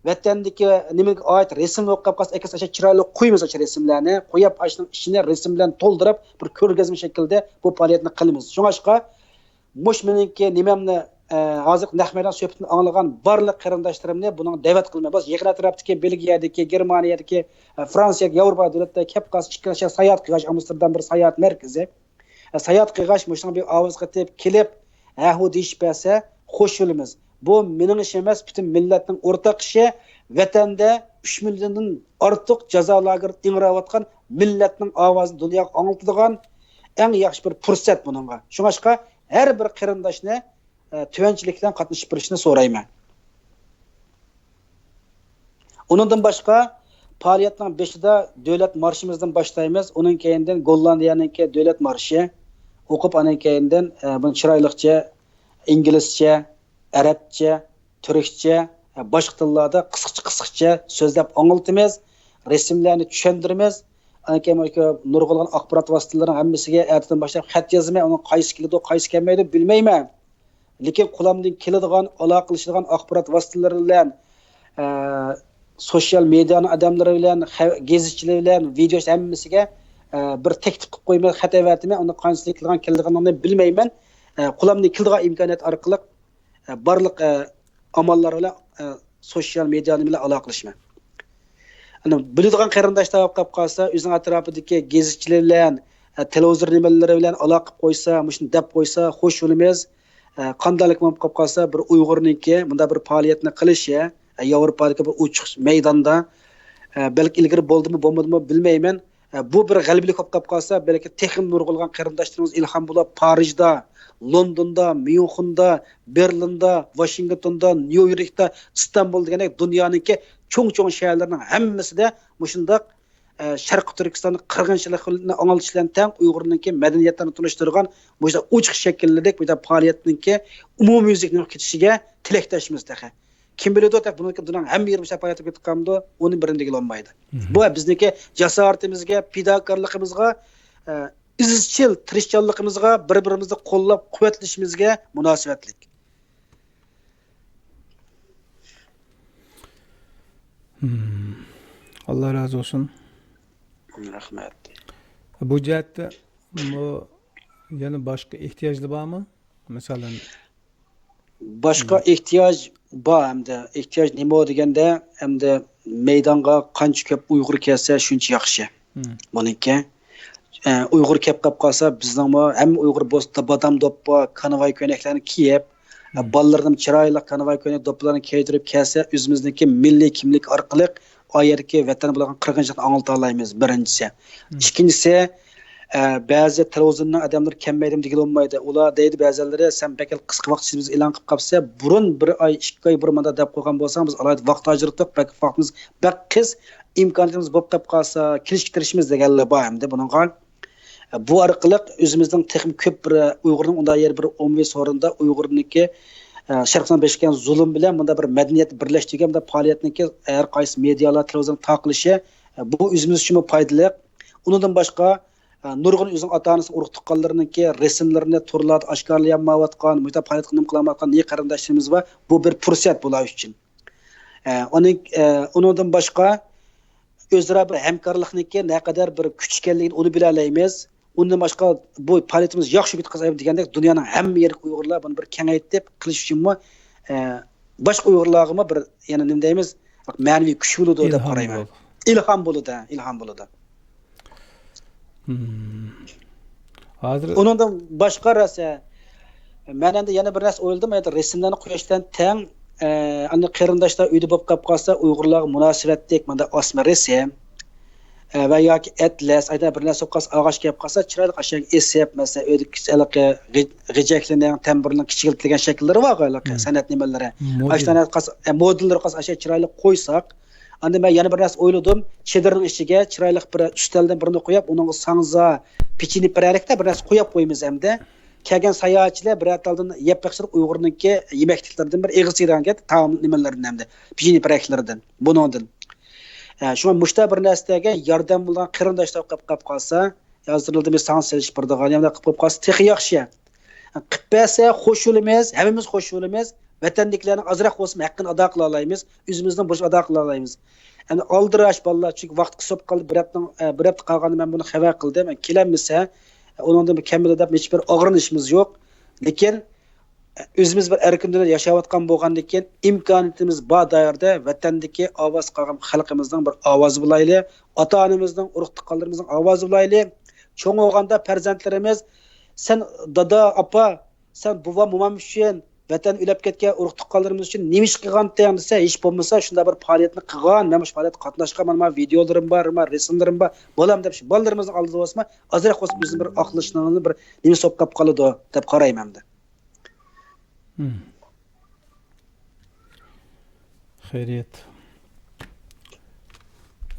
vatandagi nimaga oid rasm yo'qolib qolsa, akasi chiroyli qo'ymiz o'sha rasmlarni, qo'yib ashning ichini rasm bilan to'ldirib, bir ko'rgazma shaklda bu faoliyatni qilamiz. Shunga mush meniki nimamni hozir nahmaydan suhbatni anglagan barliq qarindoshlarimni buning da'vat qilmay, biz yaqin atrofdagi Belgiyadagi, Germaniyadagi, Fransiyaga, Yevropa davlatlarida kelib qolsa, ikkilashar sayohat qilgash Amsterdam bir sayohat markazi. Sayohat qilgash mushning bir ovoz qilib kelib, "Ahu" deyish bersa, xo'sh yo'limiz. Bu mening ishim emas, butun millatning o'rtaq ishi. Vatanda 3 milliondan ortiq jazo lager ingrayotgan millatning ovozini dunyoga anglatadigan eng yaxshi bir fursat buningga. Shunga har bir qarindoshni tuvanchilikdan qatnashib turishni so'rayman. Undan boshqa faoliyatning 5ida davlat marshimizdan boshlaymiz. Uning keyindan Gollandiyaningki davlat marshi o'qib, anan keyindan buni chiroyliqcha inglizcha, arabcha, turkcha, boshqa tillarda qisqacha so'zlab anglitamiz, rasmlarni tushuntiramiz. Nurg'ulg'an axborot vositalarining hammasiga ertadan boshlab xat yozmay, uni qaysi keladi, qaysi kelmaydi bilmayman. Lekin qo'limdan keladigan, aloqalashadigan axborot vositalari bilan sosyal medianın adamları bilen, geziciler bilen, video hammasiga bir teklif qilib qo'yman, xat avatman, uni qanchalik qilgan kelganini bilmayman. Qo'limdan keladigan imkoniyat orqali barliq amallar bilan sosyal mediani bilan aloqalashman. Ana biladigan qarindosh topib qolsa, o'zining atrofidagi geziciler bilan, televizor nimalari bilan aloqa qilib qo'ysa, shuni deb qo'ysa, xo'sh bo'lamiz. Qandaylik bo'lib qolsa, bir Uyg'urniki bunda bir faoliyatni qilishi Yevropadagi bir uchiq maydonda balki ilgari bo'ldimi, bo'lmadimi bilmayman. Bu bir g'alabalik bo'lib qolsa, balki texnik nurg'ulgan qarindoshlarimiz ilhom bo'lib Parijda, Londonda, Myunxenda, Berlinda, Washingtonda, Nyu-Yorkda, Istanbul degandek dunyoniki cho'ng-cho'ng shaharlarning hammasida mushundaq Sharqi Turkistonda qirg'inchilikni anglatish bilan teng Uyg'urniki madaniyatini tunishtirgan bu uchiq shakllardek bu faoliyatniki umumyuzlikning ketishiga tilakdoshmiz taqa. Kim biladi ota buniki dunyoning hamma yeri faoliyatga ketganmi, uning birini olmaydi. Bu bizniki jasoratimizga, fidokorligimizga, izchil tirishchanligimizga, bir-birimizni qo'llab-quvvatlashimizga munosabatlik. Allah razı olsun. Rahmat. Bu jihatda bu yana boshqa ehtiyojlar bormi? Masalan, boshqa ehtiyoj bor hamda ehtiyoj nima deganda hamda maydonga qancha ko'p Uyg'ur kelsa shuncha yaxshi. Buniki Uyg'ur kelib qolsa bizning ham Uyg'ur bo'lsa badam doppa, kanavay ko'ylaklarni kiyib, bolalarning chiroyli kanavay ko'ylak doplarini kiydirib kelsa, o'zimizniki milliy kimlik orqali ayerki vatan bo'lgan qirg'inchilikni anglata olamiz birinchisi. Ikkinchisi ba'zi televizorning adamlar kelmaydi degan olmaydi. Ular deydi ba'zilari sen bekal qisqa vaqt ichida e'lon qilib qolsa, burun bir oy, 2 oy burmanda deb qo'ygan bo'lsangiz, biz alohida vaqt ajratib, vaqtimiz qiz imkoniyatimiz bo'lib qolsa, kelishtirishimiz deganlar bor hamda buningga bu orqali o'zimizning texnik ko'p bir Uyg'urning unda yer bir umumiy so'rinda Uyg'urniki Sharqdan beshgan zulm bilan bunda bir madaniyat birlashtirgan bunda faoliyatniki har qaysi medialar televizor taqilishi bu o'zimiz uchun foydali. Undan boshqa nurg'un o'zining ota-onasi urug' tuqqanlarniki rasmlarini turlarda oshkorlayotgan, muhta faoliyat qilayotgan ne qarindoshlarimiz va bu bir fursat bo'lar uchun. Undan boshqa o'zaro bir hamkorlikniki naqadar bir kuch ekanligini uni bila olamiz. Undan boshqa bu faoliyatimiz yaxshi ketib degandek dunyoning hamma yeri Uyg'urlar buni bir kengaytirib qilish uchunmi boshqa Uyg'urlarga bir yana nima deymiz, ma'naviy kuch bo'ladi deb qarayman. İlham bo'ladi. Hozir undan boshqa rasa men endi yana bir narsa o'yladim, rasmlarni qo'yishdan teng ana qarindoshlar uyda bo'lib qolsa Uyg'urlarga munosabatdek mana osma rasm va yoki atlas ayda bir narsa qolsa og'ash kelib qolsa chiroyli qashang esib masalan o'dikalaqa g'ijaklarning tamburning kichikiltirilgan shakllari bor g'alaqa san'at nimalari ashtanar qolsa modellar qolsa asha chiroyli qo'ysak anda men yana bir narsa o'yladim, chedirning ichiga chiroyli bir ustaldan birini qo'yib uning sangza pechini piralikda bir narsa qo'yib qo'yamiz hamda kelgan sayohatchilar bir ataldan yeb pishirib Uyg'urniki yemakliklardan bir eg'isirangan taom nimalaridan hamda pechini piraklaridan buningdan shuna mushta bir narsaga yordam bo'lgan qarindoshlar qilib qolsa, yozdirildi men sans selish birdigan hamda qilib qolsa texi yaxshi. Qilib bersa xo'sh bo'lamiz, hammamiz xo'sh bo'lamiz. Vatandaşlarning azroq bo'lsa haqqini ado qila olamiz, o'zimizning bo'sh ado qila olamiz. Endi oldirash bolalar chunki vaqt qisib qoldi, bir hafta qolganda men buni xabar qildim. Kelamasa, uningdan bir kamida deb hech bir og'rinishimiz yo'q. Lekin o'zimiz bir erkinlikda yashayotgan bo'lgandan keyin imkoniyatimiz bor doirada vatandagi ovoz qolgan xalqimizning bir ovozi bo'layli, ota-onamizning, urug' tuqqanlarimizning ovozi bo'layli. Cho'ng bo'lganda farzandlarimiz sen dada, apa, sen buva, momam uchun vatan ulab ketgan urug' tuqqanlarimiz uchun nima ish qilgan desa, hech bo'lmasa shunda bir faoliyatni qilgan, men shu faoliyatga qatnashgan, mana videolarim bor, rasmlarim bor, bo'lam deb bolalarimizning oldida bo'lsa, azroq bo'lsa bizni bir oqlashni bir nima so'qib qoladi deb qarayman hamda. Xayriyat.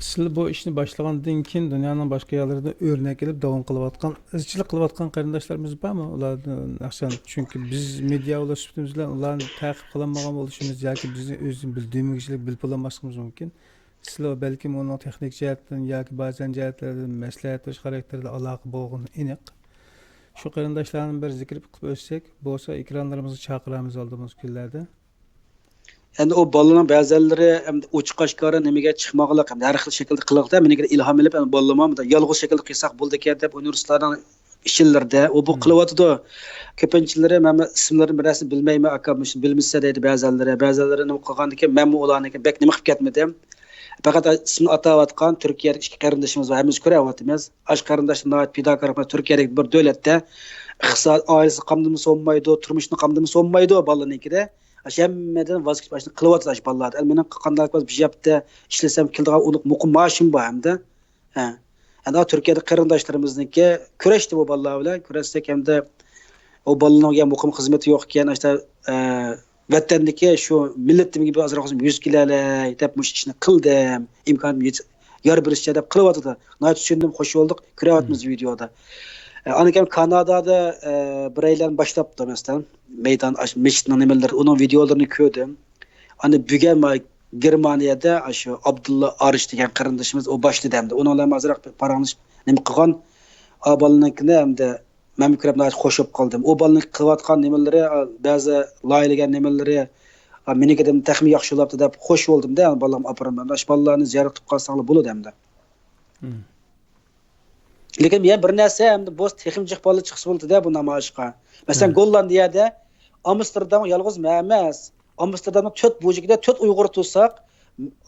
Siz bu ishni boshlagandan keyin dunyoning boshqa yerlarida o'rnak olib davom qilayotgan, izchillik qilayotgan qarindoshlarimiz bormi? Ularni asosan chunki biz media ulaşımımız bilan ularni ta'qib qilmagan bo'lishimiz yoki bizni o'zimiz bildiğimizlik bilib olmasligimiz mumkin. Sizlar balki uning texnik jihatdan yoki ba'zan jihatlardan maslahat va xarakterda aloqa bo'lgan aniq. Shu qarindoshlarni bir zikr qilib o'tsak, bo'lsa ekranlarimizni chaqiramiz oldimiz kunlarda. Endi o bolaning ba'zanlari ochiq oshkora nimaga chiqmoqliq, har xil shaklda qiliqda meniga ilhom olib, bolamamda yolg'iz shaklda qilsak bo'ldi ekan deb universitetlarning ishillarda u bu qilyotdi. Ko'pinchilari men ismlarini birasi bilmayman, aka bilmasa deydi ba'zanlari. Ba'zanlari nima qilgandan keyin men ularniki bek nima qilib ketmadim. Faqat ismini atayotgan Turkiya ikki qarindoshimiz var, hamiz ko'ryapmiz. Ash qarindoshlar fidokor Turkiyadagi bir davlatda iqtisod oilasi qamdimi so'nmaydi, turmushni qamdimi so'nmaydi bolanikida. Hammadan voz kechib başını qilyapti ash bolalar. Mening qanday qilib bijapda ishlasam keldigan unuq muqim mashim bor hamda. Ha. Endi Turkiyada qarindoshlarimizniki kurashdi bu bolalar bilan. Kurashsak hamda o bolalarga muqim xizmati yo'q ekan, işte vatandagi shu millatim gibi azroq yuz kilalay deb mush ishni qildim. İmkonim yar birishcha deb qilyapti. Nayt tushundim, xush bo'ldik. Ko'ryapmiz videoda. Anikem Kanada'da bireylerin başlaptı mesela meydan meşitinin nimeleri onun videolarını gördüm. Hani bügen Germaniyada şu Abdullah Arış degan qarindoshimiz o başladı hem de. Onunla azroq paranış nima qilgan abalınınkine hem de men ko'rib xo'shib qoldim. O balning qilayotgan nimeleri ba'zi loyilagan nimeleri meniga dem taxmin yaxshilabdi deb xo'sh bo'ldim-da, balam aparaman. Ash balalarni ziyorat qilib qolsanglar bo'ladi hamda. Lekin men bir narsa hamda bo'z texnik bola chiqsa bo'ldi-da bu namoyishga. Masalan, Gollandiyada Amsterdam yolg'iz emas. Amsterdamning 4 burjigida 4 Uyg'ur tutsak,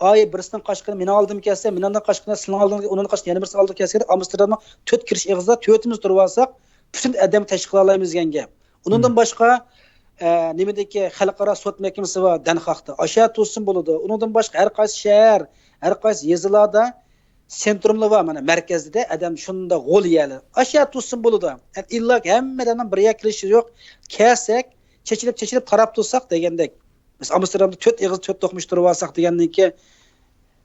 ay birisining qashqini men oldim kelsa, mendan qashqini sizning oldingizga, uning qashqini yana birisi oldi kelsa, Amsterdamning 4 kirish eg'izda 4imiz turib olsak, butun adam tashkil qilamiz degan gap. Undan boshqa nimedagi xalqaro sud mahkamasi va Danxaqda asha tutsin bo'ladi. Undan boshqa har qaysi shahar, har qaysi yezilarda sentrumlar var mana merkezde adam şunda gol yeli. Aşağı tutsun buluda. Yani illa hemmeden bir yaklaşık yok. Kesek, çeçilip tarap tutsak degandek. Mesela Amsterdam'da 4 eg'iz 4 to'qmush turib olsak degandan ki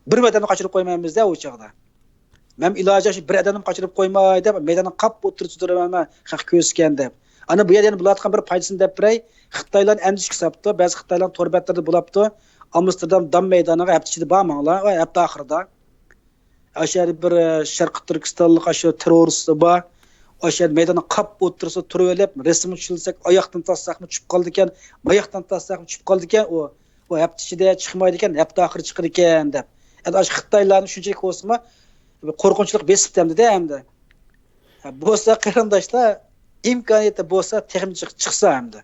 bir adamni qochirib qo'ymaymiz da o chaqda. Men iloji shu bir adamni qochirib qo'ymay deb maydonga qap o'tirib turaman, haq ko'rskan deb. Ana bu yerdan bulatgan bir foydasini deb biray Xitoylar andish hisobda, ba'zi Xitoylar torbatlarda bulapti. Amsterdam dam maydoniga hafta ichida bormanglar, hafta oxirida aşağı bir Şarkı Türkistanlık aşağı terörist var. Aşağı meydana kap otursa turvelep resim çizsek ayaktan tassak mı çıkıp kaldıkken, ayaktan tassak mı çıkıp kaldıkken o hep içinde çıkmaydıkken hep de ahır çıkırken de. Yani aşağı Xitaylarning shunchaki olsa qo'rqinchlik besib demdi de hem de. Bo'lsa qarindoshlar imkoniyati bo'lsa texnik chiqsa hem de.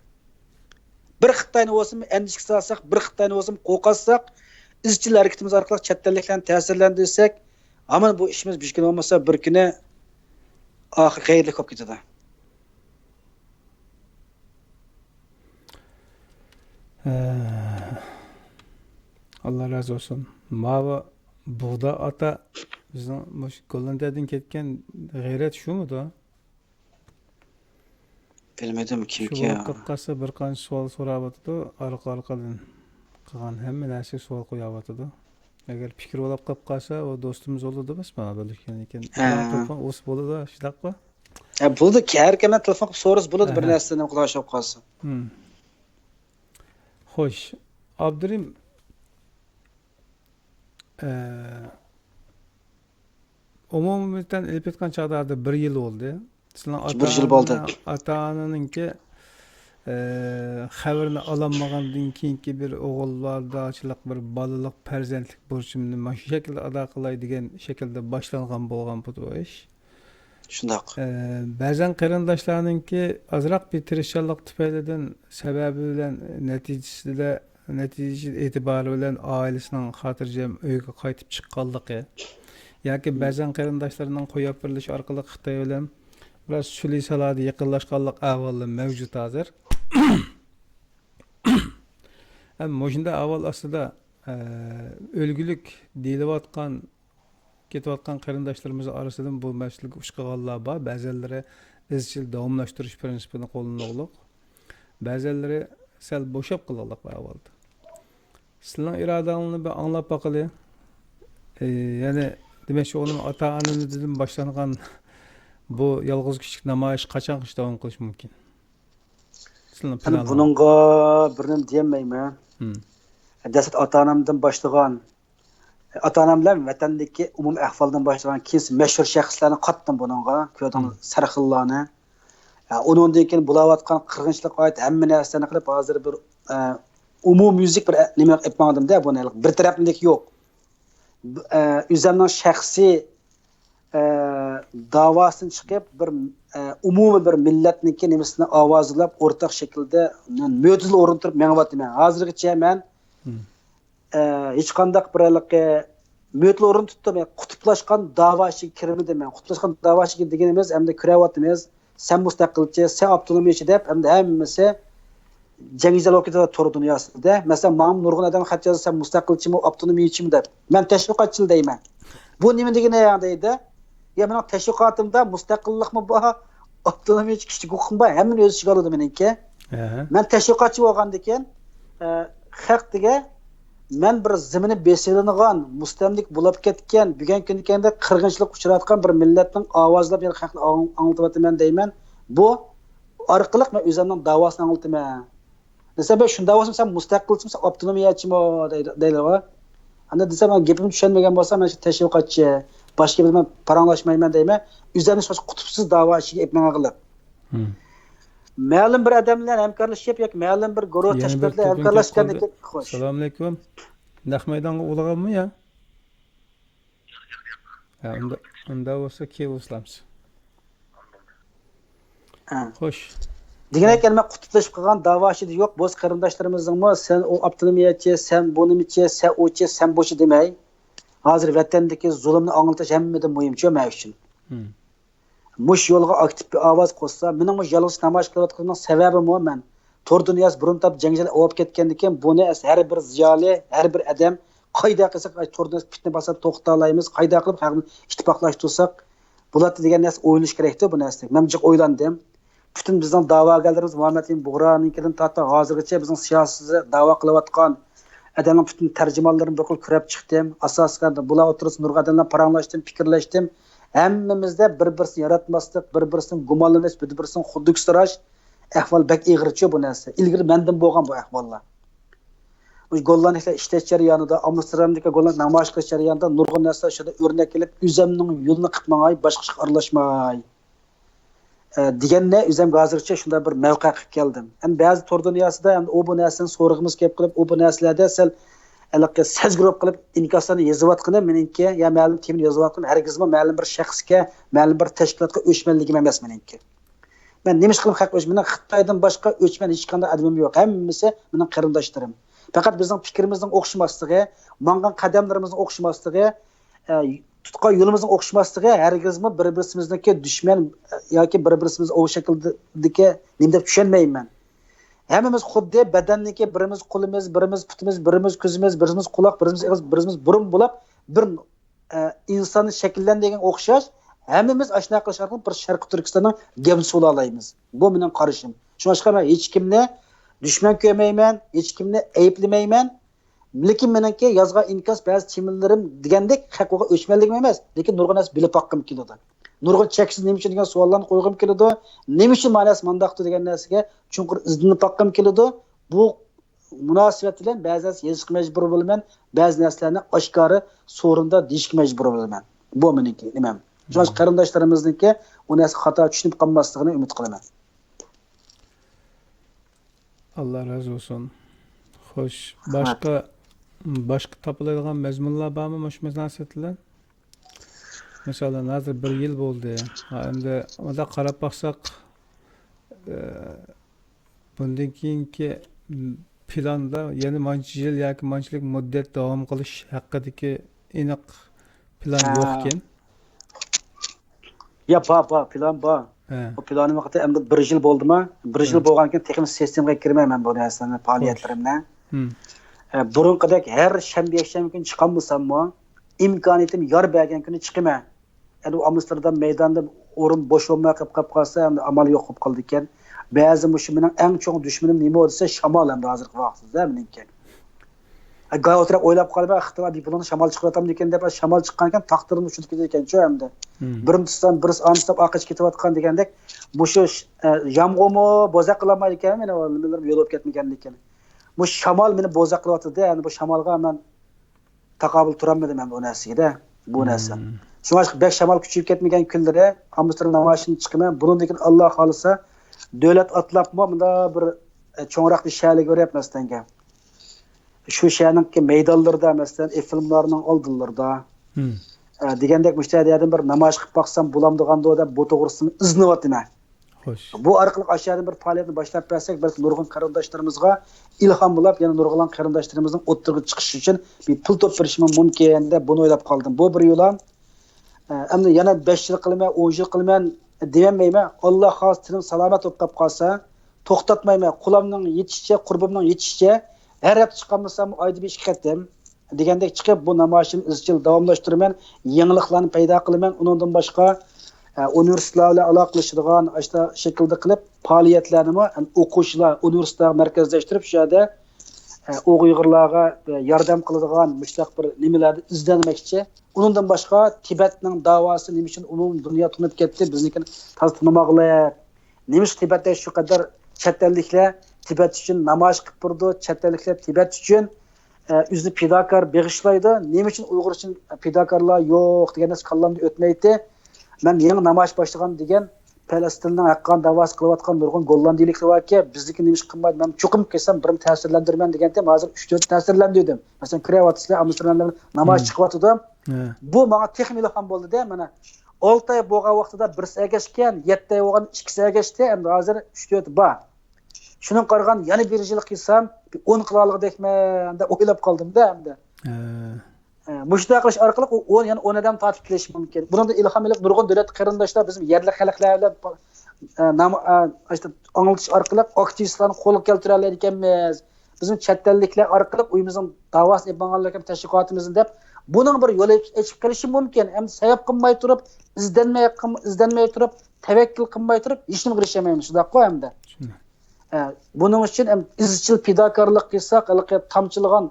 Bir Xitoyni olsun endişki salsak, bir Xitoyni olsun qo'rqatsak, izchil harakatimiz orqali chet elliklarni ta'sirlantirsak, ama bu işimiz bir gün olmasa bir güne xeyirli olib ketadi. Allah razı olsun. Mava buğda ata bizning Gollandiyadan ketgan g'ayrat shumi da? Bilmedim ki Shu qapqasi bir qancha savol so'rayotdi, orqa-orqadan qilgan hamma narsa savol qo'yayotdi. Agar fikr olib qolib qolsa, o do'stimiz bo'ladi emas mana bo'lgan ekan. Telefon o's bo'ladi, shunaqmi? Bo'ldi ki har kim telefon qilib so'ras bo'ladi bir narsani qulashib qolsa. Xo'sh, Abdurim umumiy ilib ketgan chaqda 1 yil bo'ldi. Sizlar ota-onaninki xabarini olamagandan keyingi bir o'g'illardachilik bir bolalik farzandlik burchimni mana shu shaklda ado qilay degan shaklda boshlangan bo'lgan bu ish. Shundoq. Ba'zan qarindoshlarninki azroq bir tirishchilik tufaylidan sababi bilan natija e'tibori bilan oilasining xotirjam uyga qaytib chiqqanligi yoki ba'zan qarindoshlarning qo'yib berilishi orqali Xitoy bilan biraz suli saladi yaqinlashganlik avvaldan mavjud hozir. Ama shunda avval aslida o'lgulik deyilayotgan ketayotgan qarindoshlarimiz orasidan bu masalaga uchqaganlar bor. Ba'zilari izchil davomlashtirish prinsipini qo'llanmoqlik. Ba'zilari sal bo'shab qilganlar avvalda. Sizlarning irodangizni bir anglab boqaylik. Yani demek ki onun ata-onamizdan başlangan bu yalğız kichik namoyish qachon davom qilish mumkin? Sizning Yani planlar. bununla birini diyemeyim. Desat ata-onamdan başlayan, ata-onam bilan vatandagi umum ahvoldan başlayan kimse meşhur şəxslərni qatdım bununla, gördüğünüz sarxillarni. Onundan keyin bulayotgan qirg'inchilik oyat hamma narsani qilib hozir bir umum müzik bir nima yapmadım-da buni bir taraflik yo'q. O'zimning shaxsiy davasini chiqib bir umumiy bir millatniki nimasini ovozlab o'rtaq shaklda mo'dil o'rintirib mengyapman. Hozirgacha men hech qanday bir mo'dil o'rin tutdim. Qutuplashgan davoshiga kirmadim men. Qutuplashgan davoshiga deganimiz hamda kiryapmiz. Sen mustaqilchi, sen avtonomiyachi deb hamda hammasi jangizel o'kida to'g'ri dunyosida. Masalan, men nurg'un odam xat yozsa sen mustaqilchimi, avtonomiyachimi deb. Men tashviqotchi deyman. Bu nima degani deydi? Ya mening tashviqotimda mustaqillikmi bor, avtonomiyachi kishilik huquqim bor, hammani o'z ichiga oladi meniki. Men tashviqotchi bo'lgandan keyin haqdiga men bir zimini besilingan, mustamlik bo'lib ketgan, bugun kunda qirg'inchilik uchratgan bir millatning ovozlab yana haqni anglatyapman deyman. Bu orqali men o'zimning davosini anglatyman. Desam ben shunda bo'lsam sen mustaqilchimi, sen avtonomiyachimi deydilar. Anda desam men gapimni tushunmagan bo'lsam men tashviqotchi, boshqa bir men paranglashmayman deyman. O'zimni shu qutubsiz davo ishiga epman qilib. Ma'lum bir odam bilan hamkorlashib yoki ma'lum bir guruh tashkilotlar hamkorlashgandan keyin xo'sh. Assalomu alaykum. Naq maydonga ulag'anmi ya? Ha, unda bo'lsa kelamiz. Xo'sh. Degan ekan men qutuplashib qolgan davo ishida yo'q, bo'z qarindoshlarimizning sen o avtonomiyachi, sen bunimichi, sen o'chi, sen bo'shi demay. Hozir vatandagi zulmni anglatish hammadan muhimchi men uchun. Mush yo'lga aktiv bir ovoz qo'shsa, mening bu yolg'iz namoyish qilayotganim sababim o men. Tor dunyosi burun tap jangilar olib ketgandan keyin buni har bir ziyoli, har bir odam qayda qilsak tor dunyosi fitna bosib to'xtata olamiz, qayda qilib xalqni ittifoqlashtirsak bo'ladi degan narsa o'ylash kerakda bu narsa. Men jiq o'ylandim. Bütün bizning da'vogarlarimiz Muhammadin Bug'ronikidan tortib hozirgacha bizning siyosiy da'vo qilayotgan adamning bütün tarjimonlarini bir qil ko'rib chiqdim. Asosan bular o'tirib nurg'un odamlar paranglashdim, fikrlashdim. Hammamizda bir-birini yaratmaslik, bir-birini gumonlanish, bir-birini xuddik sirash ahvol bak ig'irchi bu narsa. Ilgari mendan bo'lgan bu ahvollar. Bu gollanishlar ishlash jarayonida, Amsterdamdagi gollan namoyish qilish jarayonida nurg'un narsa shunda o'rnak kelib, o'zimning yo'lini qitmay, boshqa ishga aralashmay deganne o'zim hozircha shunda bir mavqe qilib keldim. Ham ba'zi tor dunyosida ham bu narsani so'rag'imiz kelib qilib, bu narsalarda sal alaqqa sezgirib qilib inkoslarni yozayotganim meniki, ya ma'lum temin yozayotganim hargizmi ma'lum bir shaxsga, ma'lum bir tashkilotga o'chmanligim emas meniki. Men nima qilib haq o'chman, Xitoydan boshqa o'chman hech qanday adamim yo'q. Hammasi mening qarindoshlarim. Faqat bizning fikrimizning o'xshamasligi, mangan qadamlarimizning o'xshamasligi, tutqan yo'limizning o'xshamasligi hargizmi bir-birimizniki dushman yoki bir-birimiz o shakldagi nima deb tushunmayman. Hammamiz xuddi badanniki birimiz qo'limiz, birimiz putimiz, birimiz ko'zimiz, birimiz quloq, birimiz og'iz, birimiz burun bo'lib bir insonni shakllanadigan o'xshash hammamiz ashna qilishgan bir Sharq Turkistonning gemisi bo'la olamiz. Bu mening qarashim. Shunga men hech kimni dushman ko'rmayman, hech kimni ayblamayman. Lekin meniki yozgan inkos ba'zi chimillerim degandek haqiga o'chmanligim emas, lekin nurg'un narsa bilib boqqim keladi. Nurg'un cheksiz nima uchun degan savollarni qo'ygim keladi. Nima uchun ma'nosi mandaqdi degan narsaga chunqur izlanib boqqim keladi. Bu munosabat bilan ba'zan yozishga majbur bo'laman, ba'zi narsalarni oshkora so'rinda deyishga majbur bo'laman. Bu meniki nimam. Shuning qarindoshlarimizniki u narsa xato tushunib qolmasligini umid qilaman. Alloh razı olsun. Xo'sh, boshqa topiladigan mazmunlar bormi mush munosabatlar? Masalan, hozir 1 yil bo'ldi. Endi unda qarab baqsaq, bundan keyingi planda yana mancha yil yoki manchalik muddat davom qilish haqidagi aniq plan yo'q ekan. Ya plan bor. O planım vaqtida endi 1 yil bo'ldimi? 1 yil bo'lgandan keyin texnik sistemaga kirmayman bu narsani faoliyatlarimda. Burunqidek har shanba kun chiqam bo'lsammi, imkoniyatim yor bergan kuni chiqaman. Endi Amsterdam maydonida o'rin bo'sh bo'lmay qolib qolsa, endi amal yo'q bo'lib qoldi ekan. Ba'zi mush mening eng cho'ng dushmanim nima bo'lsa, shamol endi hozirgi vaqtida meniki. Gay oturup oylap kalıp xıtıla bir bunu şamal çıkartam deken de şamal çıkkanken taktırını uçup gideken şu hemde. Birim tutsam birisi anstap akış ketip degendek bu şu jamgomu bozak kılamaydı eken meni bilmiyorum yol olup ketmegen deken. Bu şamal meni bozak kılavatdı yani bu şamalga men takabül turammadım ben bu neside bu nesi. Şuna bek şamal küçüyüp ketmegen küllere Amsterdam namaşını çıkımen bunun deken Allah halisa devlet atlapma bunda bir çoğunraklı şehirle göre yapmasından gel. Şu şehirninki meydanlarda mesela filmlarının aldılarda degендek müşterilerden bir namaş kılıp baksam bulamdığanda o da bu doğrusunu izni vatime. Hoş. Bu arkalık aşağıdan bir faaliyetini başlap versek belki nurgun karındaşlarımızga ilham bulup yani nurgun karındaşlarımızın oturgu çıkışı için bir pul top verişimi mümkün de bunu oylap kaldım. Bu bir yola hem yana 5 yıl kılma 10 yıl kılma demeyme Allah hasretinim salamet olup kalsa toxtatmayma qulamning yetişçe qurbimning yetişçe her hafta chiqamsam oyda bir ish ketdim degandek chiqib bu namoyishni izchil davomlashtiraman yangiliklarni paydo qilaman undan boshqa universitetlar bilan aloqalashadigan işte shaklda qilib faoliyatlarni o'quvchilar universitet markazlashtirib shu yerda uyg'urlarga yordam qiladigan mushtaq bir nimalarni izlanmoqchi undan boshqa Tibetning davosi nima uchun umum dunyo tunib ketdi biznikini tanimog'lar nima Tibetda shu qadar chet elliklar Tibet uchun namoyish qilib turdi chet elliklar Tibet uchun o'zini fidokor beg'ishlaydi nima uchun uyg'ur uchun fidokorlar yo'q degan narsa qallamda o'tmaydi men yangi namoyish boshlagan degan Falastinning haqqan davosi qilayotgan nurg'un gollandiyliklar borki bizniki nima ish qilmaydi men cho'qim kelsam birini ta'sirlantirman deganda hozir 3-4 ta'sirlandim masalan kiryapsizlar Amsterdamda namoyish chiqyapti bu menga texnik ilhom bo'ldi-da mana 6 oy bo'lgan vaqtida birisi agashgan 7 oy bo'lgan ikkisi agashdi endi hozir 3-4 bor shuning qaragan yana bir yil qilsam 10 qilaligidekman deb o'ylab qoldim-da endi mushta qilish orqali 10 yana 10 odam tortib kelish mumkin bundan ilhom olib nurg'un davlat qarindoshlar bizim yerli xalqlar bilan işte anglatish orqali aktivistlarni qo'lga keltira olar ekanmiz bizim chet elliklar orqali uyimizning davosini yapganlarga tashviqotimizni deb buning bir yo'l ochib qilishi mumkin ham sabab qilmay turib izdanmay turib tavakkul qilmay turib hech nima qilishamaymiz shunday qo'yamda buning uchun ham izchil fidokorlik qilsak tomchilagan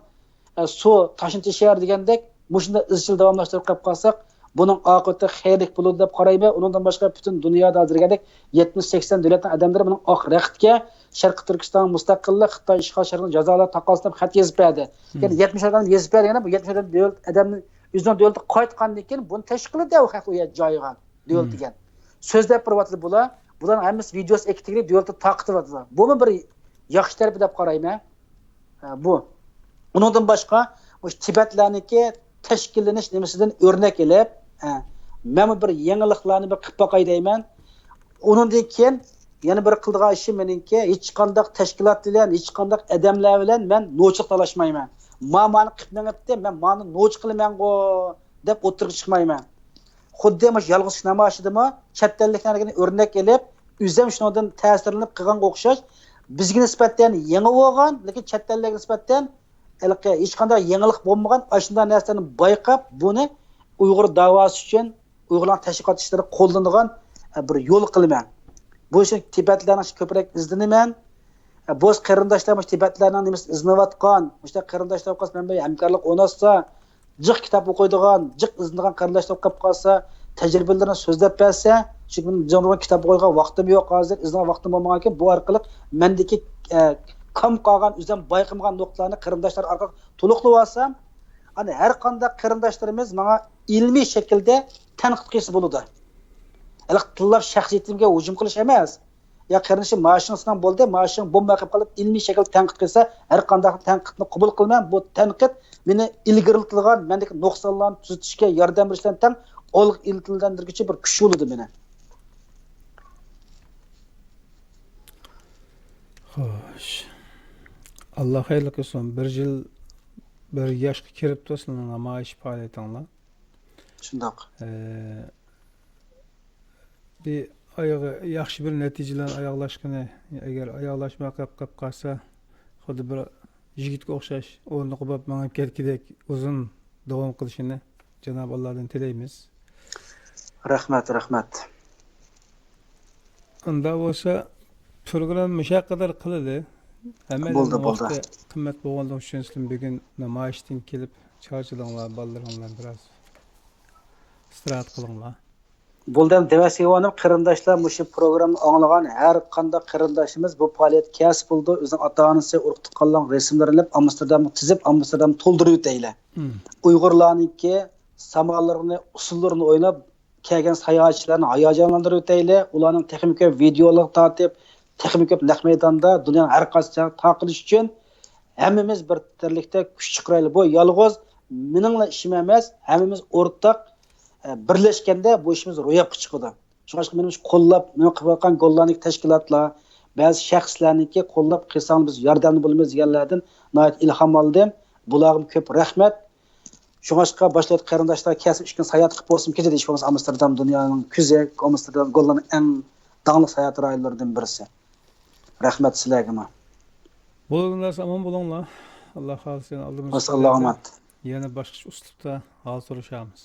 suv toshni teshar degandek mushunda izchil davomlashtirib qolib qolsak buning oqibati xayrlik bo'ladi deb qarayman undan boshqa butun dunyoda hozirgidek 70-80 davlatning odamlari buning oq raqtga sharqi turkiston mustaqillik xitoy ishg'ol sharqini jazolar taqozni xat yozib berdi ya'ni 70 odam yozib bergan bu 70 odam davlat odamni o'zining davlati qaytgandan keyin buni tashkilida u haq joyiga davlat degan so'zlab turyapti bular hammasi videosi ektigli davlatni taqityapti bu bir yaxshi taraf deb qarayman bu undan boshqa Tibetlarniki tashkillanish nimasidan o'rnak olib men bir yangiliklarni bir qilib boqay deyman undan keyin yana bir qildigan ishim meniki hech qanday tashkilot bilan hech qanday odamlar bilan men no'chiq talashmayman mani qilib mengibdi men mani no'ch qilmayman-ku deb o'tirib chiqmayman xuddi mana yolg'iz namoyishidimi chet elliklarga o'rnak olib o'zim shundan ta'sirlanib qilganga o'xshash bizga nisbatan yangi bo'lgan lekin chet elliklarga nisbatan hech qanday yangilik bo'lmagan shunday narsani bayqab buni uyg'ur davosi uchun uyg'urlar tashviqot ishlari qo'llanadigan bir yo'l qilaman bu uchun Tibetlarni ko'proq izlanaman bo'z qarindoshlar Tibetlarning nimasi izlayotgan o'sha qarindoshlar qolsa men bir hamkorlik o'ynatsa jiq kitob o'qiydigan jiq izlagan qarindoshlar qolib qolsa tajribalarini so'zlab bersa chunki men kitob o'qiydigan vaqtim yo'q hozir izlagan vaqtim bo'lmagan ekan bu orqali mendagi kam qolgan o'zim bayqamagan nuqtalarni qarindoshlar orqali to'liqlab olsam ana har qanday qarindoshlarimiz menga ilmiy shaklda tanqid qilsa bo'ladi tilab shaxsiyatimga hujum qilish emas ya qarindishim mashinadan bo'ldi mashina bomba qilib qolib ilmiy shaklda tanqid qilsa har qanday tanqidni qabul qilmayman bu tanqid meni ilgaritilgan mendagi nuqsonlarni tuzatishga yordam berishdan tang olg iltildandirguchi bir kuch bo'ladi meni xo'sh Allah xayrlik qilsin bir yil bir yoshga kirib tursin namoyish faoliyatinglar shundoq bir yaxshi bir natijalar oyoqlashgani agar oyoqlashmay qolib qolsa xuddi bir yigitga o'xshash o'rni qilib mangib ketgidek uzun davom qilishini Janob Allohdan tilaymiz rahmat unda bo'lsa program mushaqqatlar qiladi Bo'ldi. Qimmat bo'lganligi uchun sizlar bugun namoyishdan kelib charchilinglar, bolalaringlar biroz istirahat qilinglar. Buldan devasiyonim qarindoshlar mushu programmani anglagan har qanday qarindoshimiz bu faoliyat kasb bo'ldi. O'zining ota-onasi urug' tuqqanlar resimlarini Amsterdamga tizib, Amsterdamni to'ldirib o'taylar. Uyg'urlarningki samollarini, usullarini o'ynab kelgan sayohatchilarni hayajonlantirib o'taylar. Ularning texnika videolar tortib, texnika naq maydonda dunyoning har qaysi taqilish uchun hammamiz bir birlikda kuch chiqaraylik. Bu yolg'iz meningla ishim emas, hammamiz o'rtaq birlashganda bu ishimiz ro'yobga chiqadi. Shuning uchun men qo'llab, men qilayotgan gollarning tashkilotlar, ba'zi shaxslarniki qo'llab qilsang biz yordamni bo'lamiz deganlardan nihoyat ilhom oldim. Bularga ko'p rahmat. Shunga boshlayotgan qarindoshlar kasb ishkin sayohat qilib bo'lsin, kechada ish bo'lmasa Amsterdam dunyoning kuzak, Amsterdam gollarning eng dangli sayohat raylaridan birisi. Rahmat sizlarga. Bo'linglar, omon bo'linglar. Alloh xolsin oldimizga. Assalomat. Yana boshqa uslubda hol so'rashamiz.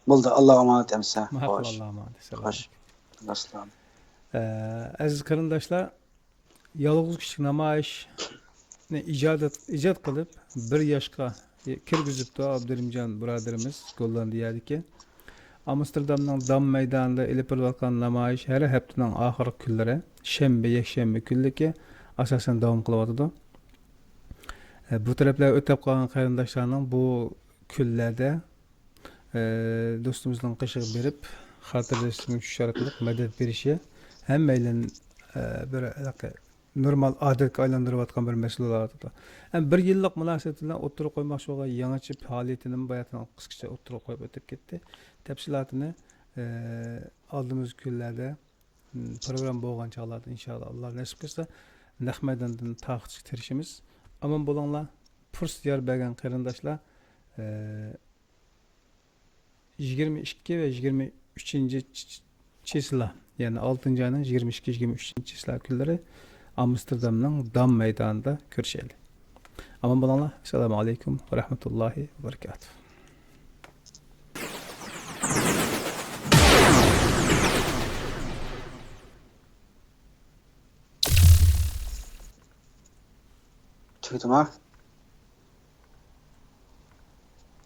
Bo'ldi, Alloh omonat emsa. Xo'sh. Alloh omonat. Xo'sh. Assalom. Aziz qarindoshlar, yolg'iz kichik namoyishni ijod qilib 1 yoshga kirgizibdi Abdurimjon birodarimiz Gollandiyadagi. Amsterdamning Dam maydonida elib borilayotgan namoyish har haftaning oxirgi kunlari, shanba, yakshanba kunligi asosan davom qilyotdi. Bu taraflar o'tib qolgan qarindoshlarning bu kunlarda do'stimizning qishig'i berib, xotirjamlikni tushirib madad berishi hammaylar bir normal odatga aylantirayotgan bir masalalardir. Ham 1 yillik munosabat bilan o'tirib qo'ymoqchi bo'lgan yangicha faoliyatini bayatdan qisqacha o'tirib qo'yib o'tib ketdi. Tafsilotini oldimizgi kunlarda program bo'lgan chog'larda inshaalloh Alloh nasib qilsa naq maydondan taqib tirishimiz. Amon bo'linglar. Fursat yor bergan qarindoshlar 22 ve 23. çisla yani 6. ayının 22-23. çisla günleri Amsterdam'ın Dam meydanında görüşelim. Aman bulanlar. Selamun aleyküm ve rahmetullahi ve berekatuhu. Çıktı mı?